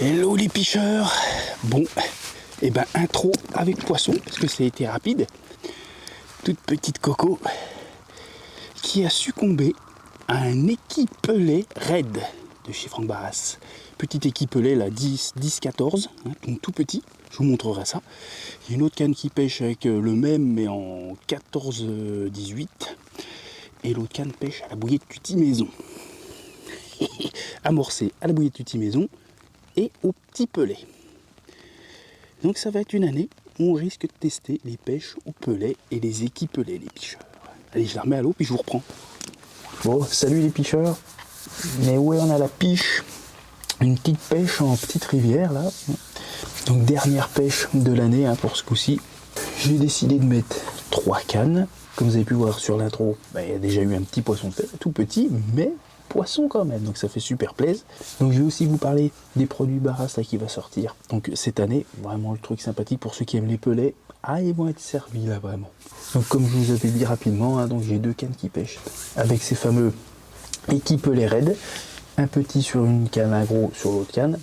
Hello les pêcheurs. Bon, et ben intro avec poisson, parce que ça a été rapide. Toute petite coco qui a succombé à un équipelet raid de chez Franck Barras. Petit équipelet là, 10-14, donc tout petit, je vous montrerai ça. Il y a une autre canne qui pêche avec le même mais en 14-18. Et l'autre canne pêche à la bouillée de tutti maison. Amorcé à la bouillée de tutti maison et au petit pelet. Donc ça va être une année où on risque de tester les pêches au pelet et les équipelets, les pêcheurs. Allez, je la remets à l'eau puis je vous reprends. Bon, salut les pêcheurs. Mais ouais, on a la piche. Une petite pêche en petite rivière là. Donc dernière pêche de l'année pour ce coup-ci. J'ai décidé de mettre 3 cannes. Comme vous avez pu voir sur l'intro, il y a déjà eu un petit poisson tout petit, mais poisson quand même, donc ça fait super plaisir. Donc je vais aussi vous parler des produits Barras là qui va sortir. Donc cette année, vraiment le truc sympathique pour ceux qui aiment les pelets, ils vont être servis là vraiment. Donc comme je vous avais dit rapidement, donc j'ai 2 cannes qui pêchent avec ces fameux équipelets raids, un petit sur une canne, un gros sur l'autre canne.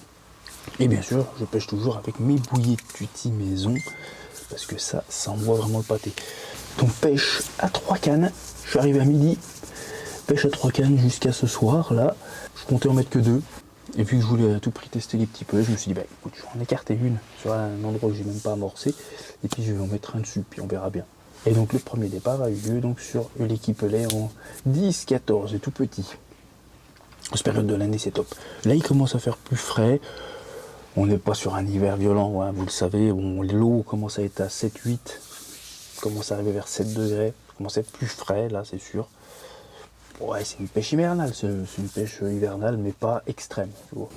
Et bien sûr, je pêche toujours avec mes bouillées de tutti maison, parce que ça envoie vraiment le pâté. Donc pêche à 3 cannes, je suis arrivé à midi, pêche à 3 cannes jusqu'à ce soir là, je comptais en mettre que 2, et puis je voulais à tout prix tester les petits pelets, je me suis dit écoute, je vais en écarter une sur un endroit où j'ai même pas amorcé, et puis je vais en mettre un dessus, puis on verra bien. Et donc le premier départ a eu lieu donc sur l'équipelet en 10-14, et tout petit. Cette période de l'année c'est top. Là il commence à faire plus frais, on n'est pas sur un hiver violent, vous le savez, l'eau commence à être à 7-8, commence à arriver vers 7 degrés, commence à être plus frais là c'est sûr. Ouais, c'est une pêche hivernale, c'est une pêche hivernale mais pas extrême. Tu vois.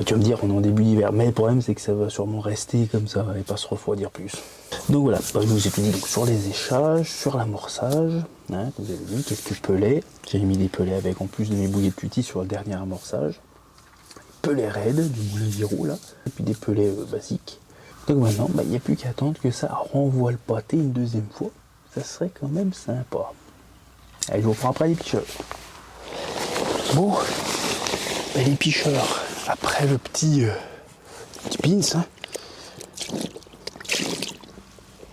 Tu vas me dire on est en début d'hiver, mais le problème c'est que ça va sûrement rester comme ça et pas se refroidir plus. Donc voilà, je vous ai tout dit donc, sur les échages, sur l'amorçage, vous avez vu quelques pelets, j'ai mis des pelets avec en plus de mes bouillées de tutti sur le dernier amorçage. Pelets raides du moulin Giraud là, et puis des pelets basiques. Donc maintenant, il n'y a plus qu'à attendre que ça renvoie le pâté une deuxième fois. Ça serait quand même sympa. Allez, je vous reprends après les pêcheurs. Bon, les pêcheurs, après le petit pins,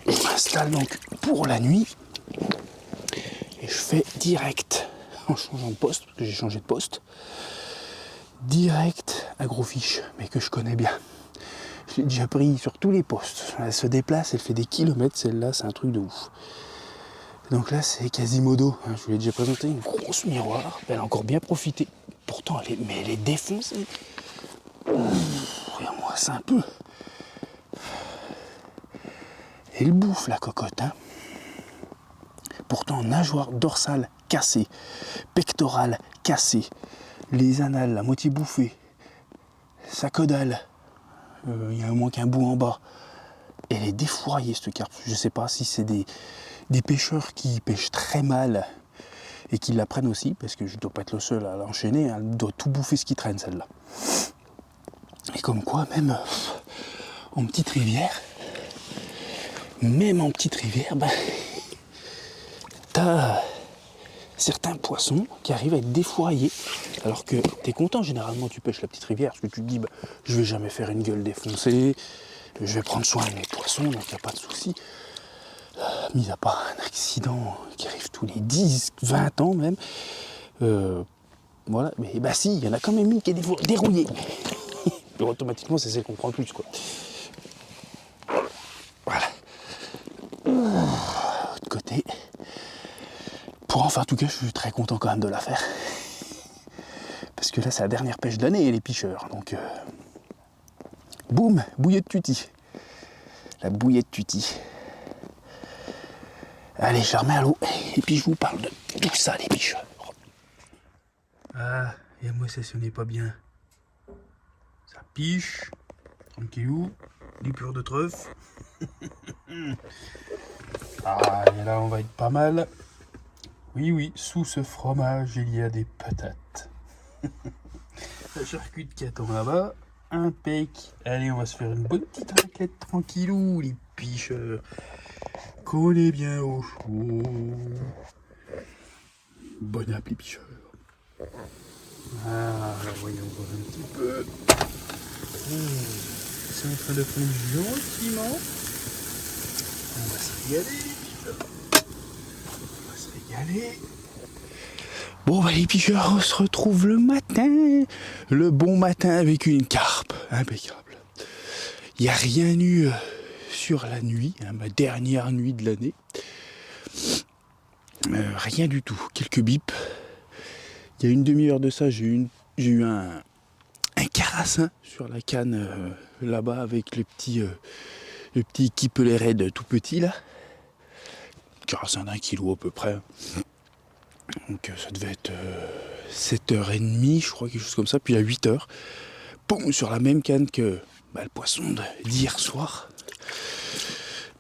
je m'installe donc pour la nuit et je fais direct, en changeant de poste, parce que j'ai changé de poste, direct à Gros Fiche, mais que je connais bien. Je l'ai déjà pris sur tous les postes. Elle se déplace, elle fait des kilomètres, celle-là, c'est un truc de ouf. Donc là, c'est Quasimodo. Je vous l'ai déjà présenté, une grosse miroir. Elle a encore bien profité. Pourtant, elle est défoncée. Regarde-moi ça un peu. Elle bouffe, la cocotte. Pourtant, nageoire dorsale cassée, pectorale cassée, les annales, la moitié bouffée, sa caudale. Il y a au moins qu'un bout en bas. Elle est défouraillée cette carpe. Je ne sais pas si c'est des pêcheurs qui pêchent très mal et qui la prennent aussi, parce que je ne dois pas être le seul à l'enchaîner. Elle doit tout bouffer ce qui traîne celle-là. Et comme quoi, même en petite rivière, t'as certains poissons qui arrivent à être défouraillés. Alors que t'es content, généralement tu pêches la petite rivière, parce que tu te dis je vais jamais faire une gueule défoncée, je vais prendre soin de mes poissons, donc il n'y a pas de souci. Mis à part un accident qui arrive tous les 10-20 ans même. Voilà, mais si, il y en a quand même une qui est dérouillée. Et automatiquement c'est celle qu'on prend le plus quoi. Voilà. De côté. En tout cas, je suis très content quand même de la faire. Parce que là, c'est la dernière pêche de l'année, les pêcheurs. Donc, boum, bouillée de tutti. La bouillée de tutti. Allez, je la remets à l'eau. Et puis, je vous parle de tout ça, les pêcheurs. Et moi, ça n'est pas bien. Ça piche. Tranquillou. Du pur de truffe. Et là, on va être pas mal. Oui, sous ce fromage, il y a des patates. La charcute qui attend là-bas. Impec. Allez, on va se faire une bonne petite raclette tranquillou, les pêcheurs. Collez bien au chaud. Bon appétit, pêcheurs. Voyons voir un petit peu. C'est en train de fondre gentiment. On va se régaler. On va se régaler. Bon bah les picheurs, on se retrouve le matin. Le bon matin avec une carpe. Impeccable. Il n'y a rien eu sur la nuit, ma dernière nuit de l'année. Rien du tout. Quelques bips. Il y a une demi-heure de ça, j'ai eu un carassin sur la canne là-bas avec le petit équipelet raid tout petit là. Carassin d'1 kilo à peu près. Donc ça devait être 7h30 je crois, quelque chose comme ça. Puis à 8h, boum, sur la même canne que le poisson d'hier soir.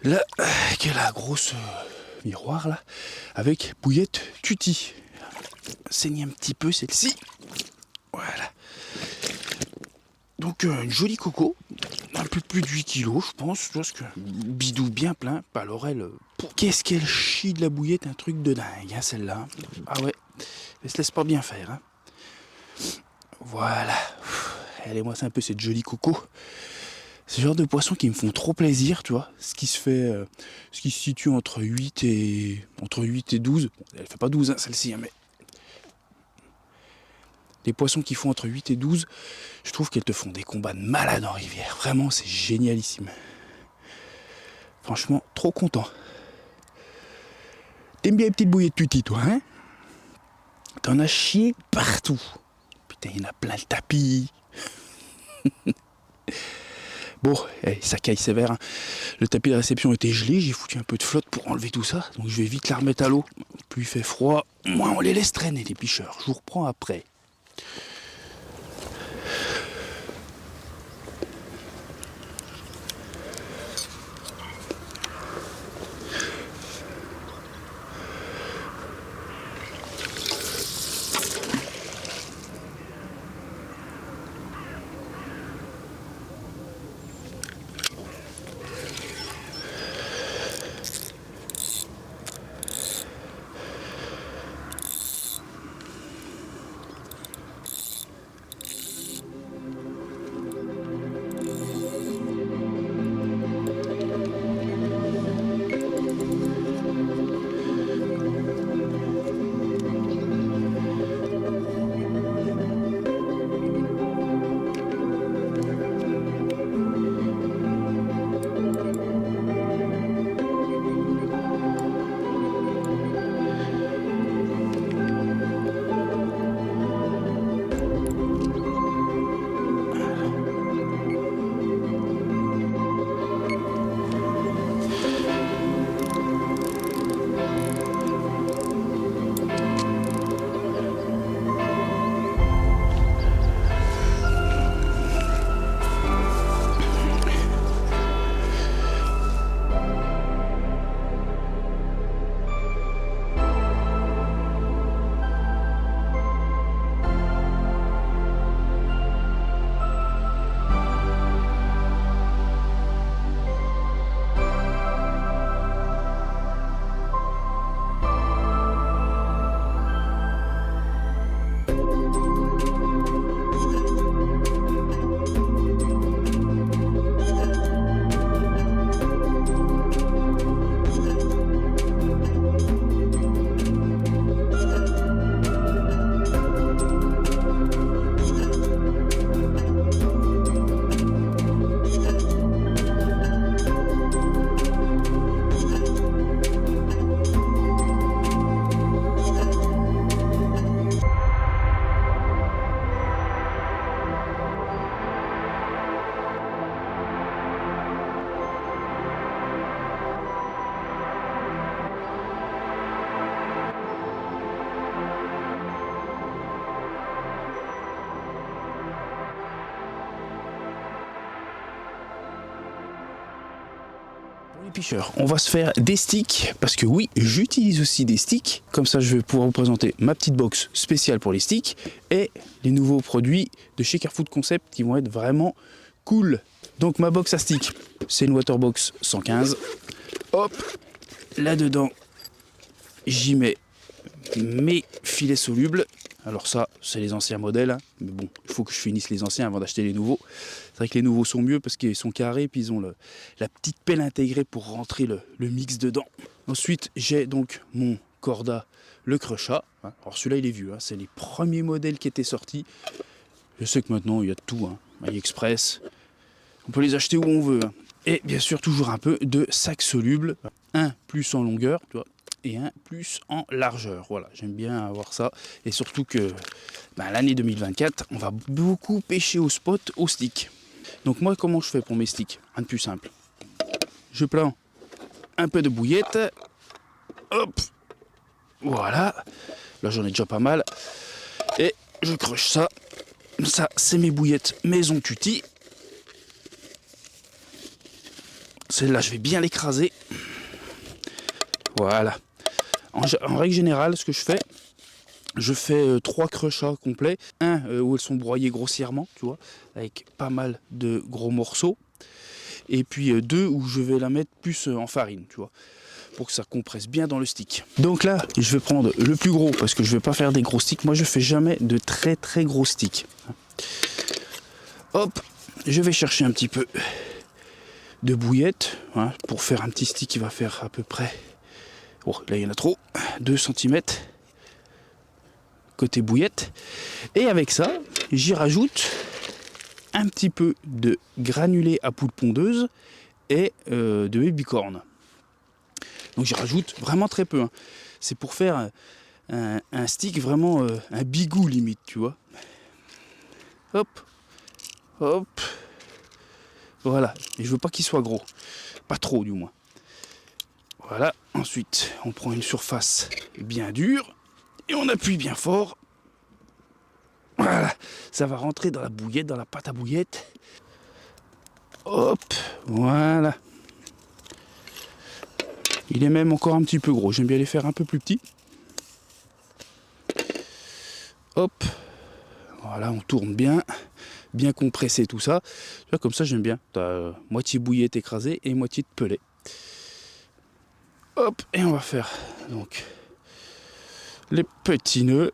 Là, qui est la grosse miroir là, avec bouillette tutti. Saigne un petit peu celle-ci. Voilà. Donc une jolie coco, un peu plus de 8 kilos je pense, parce que bidou bien plein, pas l'oreille. Qu'est-ce qu'elle chie de la bouillette, un truc de dingue, hein, celle-là. Ah ouais, elle se laisse pas bien faire. Hein. Voilà. Allez, moi c'est un peu cette jolie coco. C'est le genre de poissons qui me font trop plaisir, tu vois. Ce qui se situe entre 8 et 12. Bon, elle fait pas 12 hein, celle-ci, hein, mais les poissons qui font entre 8 et 12, je trouve qu'elles te font des combats de malade en rivière. Vraiment, c'est génialissime. Franchement, trop content. T'aimes bien les petites bouillettes tutti, toi, hein? T'en as chié partout. Putain, il y en a plein le tapis. Bon, ça caille sévère. Hein. Le tapis de réception était gelé, j'ai foutu un peu de flotte pour enlever tout ça. Donc je vais vite la remettre à l'eau. Plus il fait froid, moins on les laisse traîner, les picheurs. Je vous reprends après. Les picheurs, on va se faire des sticks parce que oui, j'utilise aussi des sticks. Comme ça, je vais pouvoir vous présenter ma petite box spéciale pour les sticks et les nouveaux produits de chez Carfood Concept qui vont être vraiment cool. Donc ma box à sticks, c'est une Waterbox 115. Hop, là-dedans, j'y mets mes filets solubles. Alors ça, c'est les anciens modèles, hein. Mais bon, il faut que je finisse les anciens avant d'acheter les nouveaux. C'est vrai que les nouveaux sont mieux parce qu'ils sont carrés, puis ils ont la petite pelle intégrée pour rentrer le mix dedans. Ensuite, j'ai donc mon Corda, le Cruchat. Alors celui-là, il est vieux, hein. C'est les premiers modèles qui étaient sortis. Je sais que maintenant, il y a de tout, hein. AliExpress, on peut les acheter où on veut, hein. Et bien sûr, toujours un peu de sac soluble. Un plus en longueur, tu vois, et un plus en largeur. Voilà, j'aime bien avoir ça. Et surtout que l'année 2024, on va beaucoup pêcher au spot, au stick. Donc moi, comment je fais pour mes sticks? Rien de plus simple. Je prends un peu de bouillette. Hop. Voilà. Là, j'en ai déjà pas mal. Et je crush ça. Ça, c'est mes bouillettes maison tutti. Celle-là, je vais bien l'écraser. Voilà. En règle générale, ce que je fais 3 cruchats complets. Un où elles sont broyées grossièrement, tu vois, avec pas mal de gros morceaux. Et puis 2 où je vais la mettre plus en farine, tu vois, pour que ça compresse bien dans le stick. Donc là, je vais prendre le plus gros parce que je vais pas faire des gros sticks. Moi, je fais jamais de très très gros sticks. Hop, je vais chercher un petit peu de bouillette, hein, pour faire un petit stick qui va faire à peu près, oh là il y en a trop, 2 cm côté bouillette. Et avec ça, j'y rajoute un petit peu de granulé à poudre pondeuse et de babycorn. Donc j'y rajoute vraiment très peu, hein. C'est pour faire un stick vraiment un bigou limite, tu vois. Hop, hop. Voilà, et je veux pas qu'il soit gros, pas trop du moins. Voilà, ensuite on prend une surface bien dure et on appuie bien fort. Voilà, ça va rentrer dans la bouillette, dans la pâte à bouillette. Hop, voilà. Il est même encore un petit peu gros, j'aime bien les faire un peu plus petits. Hop, voilà, on tourne bien. Bien compressé tout ça. Là, comme ça, j'aime bien. T'as moitié bouillette écrasée et moitié de pellet. Hop, et on va faire donc les petits nœuds.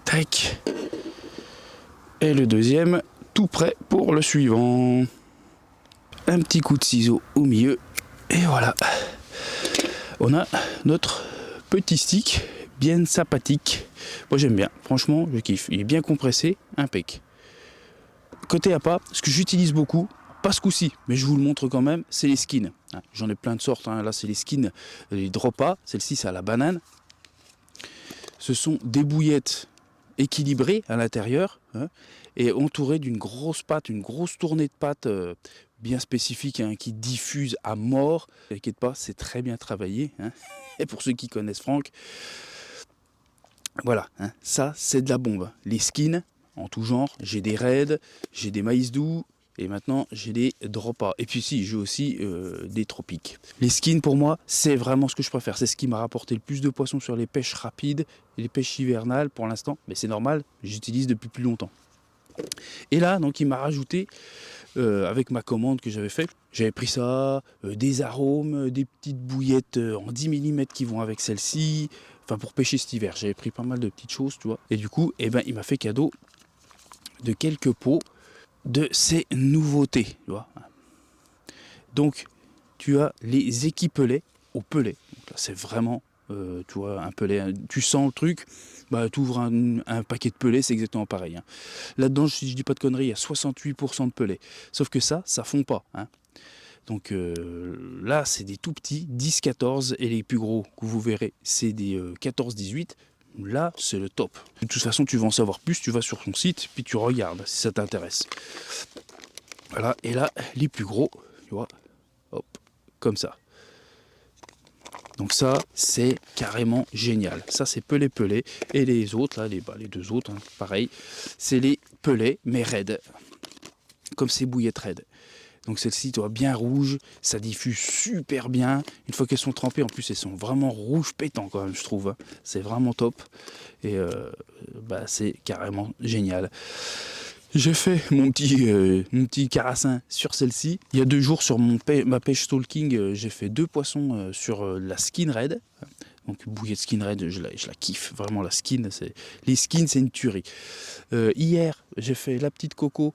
Tac. Et le deuxième, tout prêt pour le suivant. Un petit coup de ciseau au milieu. Et voilà. On a notre petit stick bien sympathique. Moi j'aime bien, franchement je kiffe. Il est bien compressé, impec. Côté appât, ce que j'utilise beaucoup, pas ce coup-ci, mais je vous le montre quand même, c'est les skins. J'en ai plein de sortes, hein. Là c'est les skins, les Dropa, celle-ci c'est à la banane. Ce sont des bouillettes équilibrées à l'intérieur, hein, et entourées d'une grosse pâte, une grosse tournée de pâte bien spécifique, hein, qui diffuse à mort. T'inquiète pas, c'est très bien travaillé, hein. Et pour ceux qui connaissent Franck, voilà, hein, ça c'est de la bombe. Les skins en tout genre, j'ai des raids, j'ai des maïs doux, et maintenant j'ai des Dropa. Et puis si, j'ai aussi des tropiques. Les skins pour moi, c'est vraiment ce que je préfère. C'est ce qui m'a rapporté le plus de poissons sur les pêches rapides, et les pêches hivernales pour l'instant. Mais c'est normal, j'utilise depuis plus longtemps. Et là, donc il m'a rajouté, avec ma commande que j'avais faite, j'avais pris ça, des arômes, des petites bouillettes en 10 mm qui vont avec celle-ci, enfin pour pêcher cet hiver. J'avais pris pas mal de petites choses, tu vois. Et du coup, eh ben, il m'a fait cadeau de quelques pots de ces nouveautés, tu vois. Donc, tu as les équipelets au pelet. Donc là, c'est vraiment, tu vois, un pelet, tu sens le truc, bah, tu ouvres un paquet de pelets, c'est exactement pareil, hein. Là-dedans, si je dis pas de conneries, il y a 68% de pelets. Sauf que ça fond pas, hein. Donc là, c'est des tout petits, 10-14, et les plus gros que vous verrez, c'est des 14-18. Là, c'est le top. De toute façon, tu vas en savoir plus, tu vas sur son site, puis tu regardes si ça t'intéresse. Voilà, et là, les plus gros, tu vois, hop, comme ça. Donc ça, c'est carrément génial. Ça, c'est pelé. Et les autres, là, les deux autres, hein, pareil, c'est les pelés, mais raides. Comme ces bouillettes raides. Donc celle-ci, tu vois, bien rouge, ça diffuse super bien. Une fois qu'elles sont trempées, en plus, elles sont vraiment rouges pétants quand même, je trouve, hein. C'est vraiment top. Et bah, c'est carrément génial. J'ai fait mon petit carassin sur celle-ci. Il y a 2 jours sur ma pêche stalking, j'ai fait 2 poissons sur la skin red. Donc bouillie de skin red, je la kiffe. Vraiment la skin, les skins c'est une tuerie. Hier j'ai fait la petite coco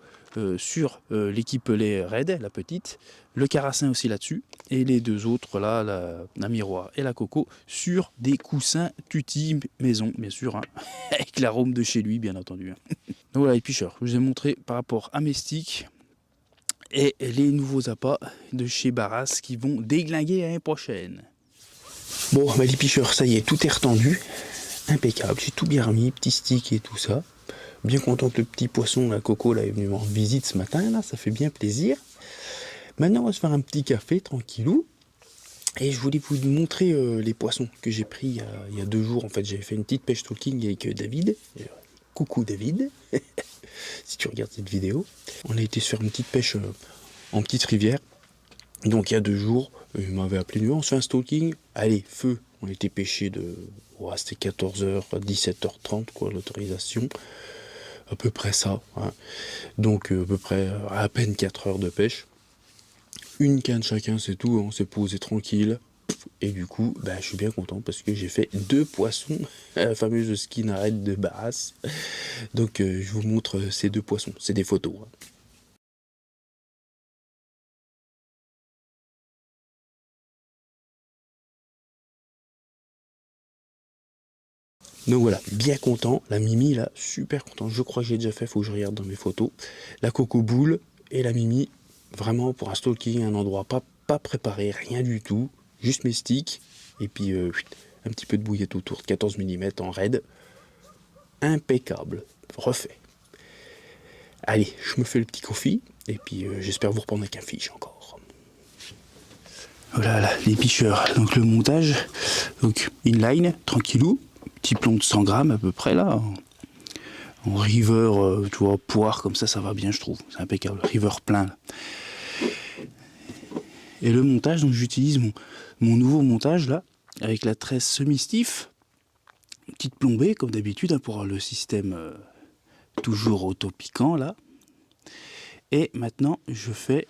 sur l'équipelet red, la petite. Le carassin aussi là-dessus. Et les 2 autres là, la miroir et la coco, sur des coussins tutti maison, bien sûr. Hein, avec l'arôme de chez lui, bien entendu. Hein. Donc voilà les pêcheurs, je vous ai montré par rapport à mes sticks et les nouveaux appâts de chez Barras qui vont déglinguer l'année prochaine. Bon, bah les pêcheurs, ça y est, tout est retendu. Impeccable, j'ai tout bien remis, petits sticks et tout ça. Bien content que le petit poisson, la coco, là, est venu me rendre visite ce matin, là, ça fait bien plaisir. Maintenant, on va se faire un petit café, tranquillou. Et je voulais vous montrer les poissons que j'ai pris il y a 2 jours. En fait, j'avais fait une petite pêche talking avec David. Coucou David, si tu regardes cette vidéo. On a été se faire une petite pêche en petite rivière. Donc il y a 2 jours, il m'avait appelé, on se fait un stalking. Allez, feu. On était pêché de... Oh, c'était 14h, 17h30, quoi, l'autorisation. À peu près ça. Hein. Donc à peu près à peine 4 heures de pêche. Une canne chacun, c'est tout. On s'est posé tranquille. Et du coup, bah, je suis bien content parce que j'ai fait 2 poissons, la fameuse skin arrête de Barras. Donc je vous montre ces 2 poissons, c'est des photos. Hein. Donc voilà, bien content. La Mimi là, super content. Je crois que j'ai déjà fait, faut que je regarde dans mes photos. La Coco Boule et la Mimi, vraiment pour un stalking, un endroit pas préparé, rien du tout. Juste mes sticks et puis un petit peu de bouillette autour de 14 mm en raid. Impeccable, refait. Allez, je me fais le petit coffee et puis j'espère vous reprendre avec un fiche encore. Voilà là, les pêcheurs. Donc le montage, donc inline, tranquillou, petit plomb de 100 grammes à peu près là, en river, tu vois, poire comme ça va bien je trouve, c'est impeccable, river plein. Là. Et le montage, donc j'utilise mon nouveau montage là, avec la tresse semi-stiff, petite plombée comme d'habitude hein, pour avoir le système toujours auto-piquant là. Et maintenant je fais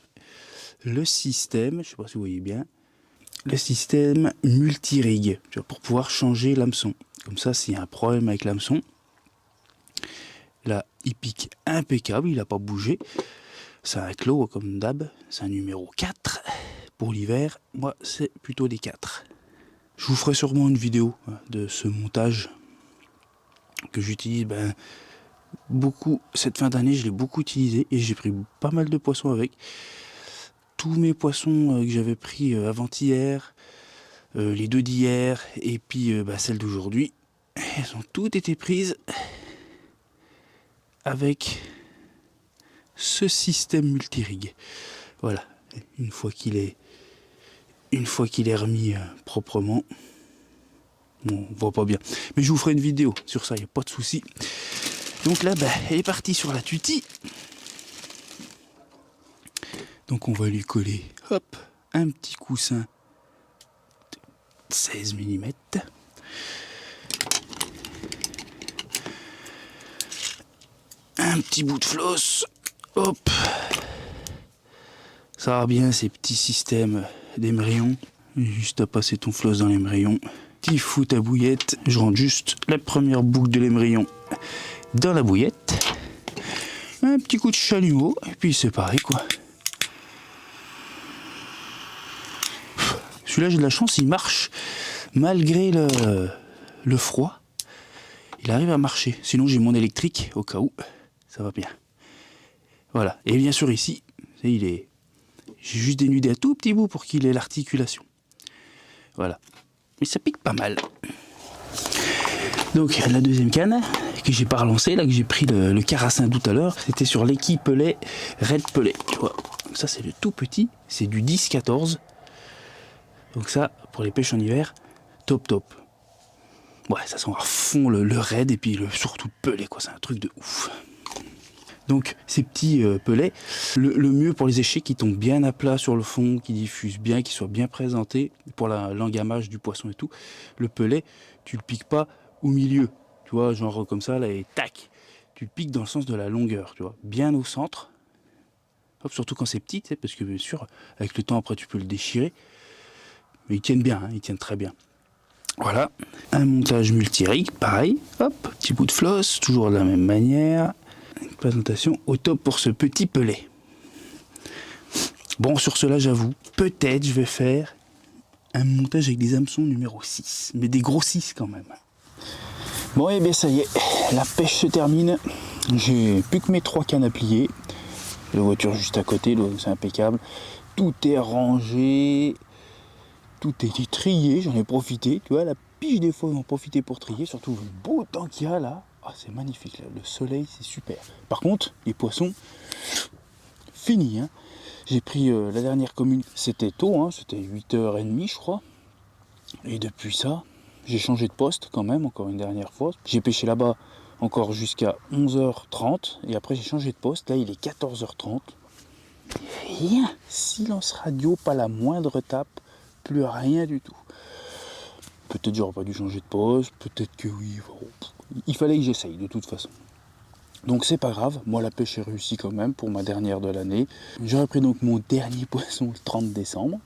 le système, je sais pas si vous voyez bien, le système multi-rig, pour pouvoir changer l'hameçon. Comme ça, s'il y a un problème avec l'hameçon, là, il pique impeccable, il n'a pas bougé. C'est un clos comme d'hab, c'est un numéro 4. Pour l'hiver, moi, c'est plutôt des 4. Je vous ferai sûrement une vidéo de ce montage que j'utilise beaucoup. Cette fin d'année, je l'ai beaucoup utilisé et j'ai pris pas mal de poissons avec. Tous mes poissons que j'avais pris avant-hier, les 2 d'hier et puis celles d'aujourd'hui, elles ont toutes été prises avec ce système multirig. Voilà, une fois qu'il est remis proprement, bon, on voit pas bien, mais je vous ferai une vidéo sur ça, il n'y a pas de souci. Donc là, elle est partie sur la tutti. Donc on va lui coller, hop, un petit coussin 16 mm. Un petit bout de floss. Hop. Ça va bien ces petits systèmes d'émerillons. Juste à passer ton floss dans l'émerillon. Tu fous ta bouillette. Je rentre juste la première boucle de l'émerillon dans la bouillette. Un petit coup de chalumeau. Et puis c'est pareil quoi. Celui-là j'ai de la chance, il marche malgré le froid. Il arrive à marcher. Sinon j'ai mon électrique au cas où. Ça va bien. Voilà. Et bien sûr ici, j'ai juste dénudé un tout petit bout pour qu'il ait l'articulation. Voilà. Mais ça pique pas mal. Donc la deuxième canne que j'ai pas relancée, là que j'ai pris le carassin tout à l'heure, c'était sur l'équipelet Red Pellet. Tu vois. Donc ça c'est le tout petit, c'est du 10-14. Donc ça, pour les pêches en hiver, top. Ouais, ça sent à fond le raid et puis surtout le pellet, quoi. C'est un truc de ouf. Donc ces petits pellets, le mieux pour les échets qui tombent bien à plat sur le fond, qui diffusent bien, qui soient bien présentés pour l'engamage du poisson et tout. Le pellet, tu le piques pas au milieu, tu vois, genre comme ça là et tac. tu le piques dans le sens de la longueur, tu vois, bien au centre. Hop, surtout quand c'est petit, parce que bien sûr, avec le temps après tu peux le déchirer. Mais ils tiennent bien, hein, ils tiennent très bien. Voilà, un montage multi-rig, pareil, hop, petit bout de floss, toujours de la même manière. Une présentation au top pour ce petit pelet. Bon, sur cela, j'avoue, peut-être je vais faire un montage avec des hameçons numéro 6, mais des gros 6 quand même. Bon, et bien ça y est, la pêche se termine. J'ai plus que mes 3 cannes à plier. La voiture juste à côté, c'est impeccable. Tout est rangé, tout est trié, j'en ai profité. Tu vois, la piche des fois, j'en profiter pour trier, surtout le beau temps qu'il y a là. Ah, c'est magnifique, là. Le soleil, c'est super. Par contre, les poissons, fini. Hein. J'ai pris la dernière commune, c'était tôt, hein, c'était 8h30 je crois. Et depuis ça, j'ai changé de poste quand même, encore une dernière fois. J'ai pêché là-bas encore jusqu'à 11h30 et après j'ai changé de poste. Là, il est 14h30. Rien, silence radio, pas la moindre tape, plus rien du tout. Peut-être j'aurais pas dû changer de poste, peut-être que oui. Il fallait que j'essaye de toute façon. Donc c'est pas grave, moi la pêche est réussie quand même pour ma dernière de l'année. J'aurais pris donc mon dernier poisson le 30 décembre.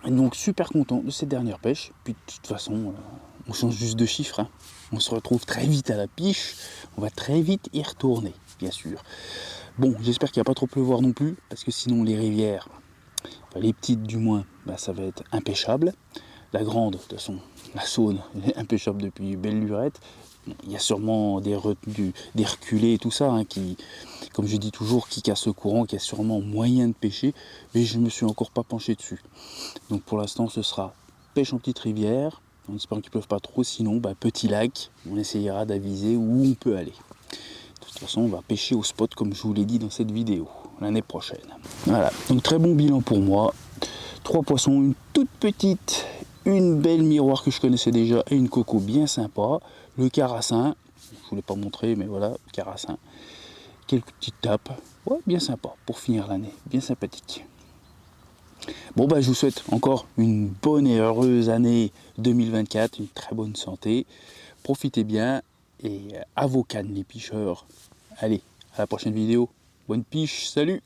Donc super content de cette dernière pêche. Puis de toute façon, on change juste de chiffre. Hein. On se retrouve très vite à la piche. On va très vite y retourner, bien sûr. Bon, j'espère qu'il n'y a pas trop pleuvoir non plus, parce que sinon les rivières, enfin, les petites du moins, bah, ça va être impêchable. La grande, de toute façon, la Saône, est impêchable depuis belle lurette. Il y a sûrement des reculés et tout ça, hein, qui, comme je dis toujours, qui cassent le courant, qui a sûrement moyen de pêcher, mais je ne me suis encore pas penché dessus. Donc pour l'instant, ce sera pêche en petite rivière, en espérant qu'il ne pleuve pas trop, sinon bah, petit lac, on essayera d'aviser où on peut aller. De toute façon, on va pêcher au spot, comme je vous l'ai dit dans cette vidéo, l'année prochaine. Voilà, donc très bon bilan pour moi. 3 poissons, une toute petite, une belle miroir que je connaissais déjà et une coco bien sympa. Le carassin, je ne vous l'ai pas montré, mais voilà, le carassin. Quelques petites tapes, ouais, bien sympa pour finir l'année, bien sympathique. Bon bah je vous souhaite encore une bonne et heureuse année 2024, une très bonne santé. Profitez bien et à vos cannes les picheurs. Allez, à la prochaine vidéo. Bonne piche, salut!